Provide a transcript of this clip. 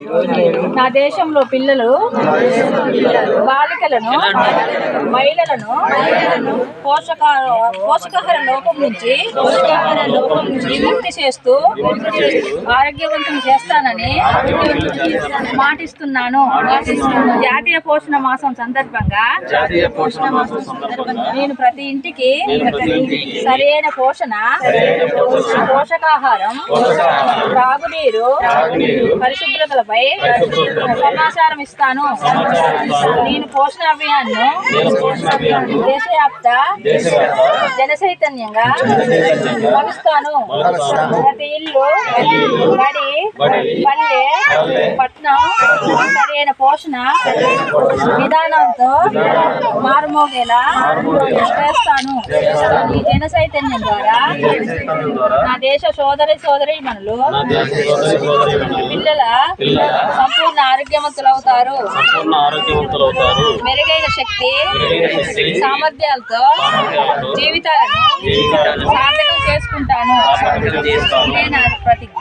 నా దేశంలో పిల్లలు బాలికలను మహిళలను పోషకాహార లోపం నుంచి విముక్తి చేస్తూ ఆరోగ్యవంతం చేస్తానని మాటిస్తున్నాను. జాతీయ పోషణ మాసం సందర్భంగా నేను ప్రతి ఇంటికి సరైన పోషణ, పోషకాహారం, త్రాగునీరు, పరిశుభ్రతలపై సమాచారం ఇస్తాను. నేను పోషణ అభియాన్ను దేశవ్యాప్త జన చైతన్యంగా భావిస్తాను. ప్రతి ఇల్లు, బడి, పల్లె, పట్నం సరైన పోషణ విధానంతో మారుమోగేలా చేస్తాను. ఈ జన చైతన్యం ద్వారా నా దేశ సోదరీమణులు పిల్లల సంపూర్ణ ఆరోగ్యవంతులవుతారు. మెరుగైన శక్తి సామర్థ్యాలతో జీవితాలను సార్థకం చేసుకుంటాను. ఇదే నా ప్రతిజ్ఞ.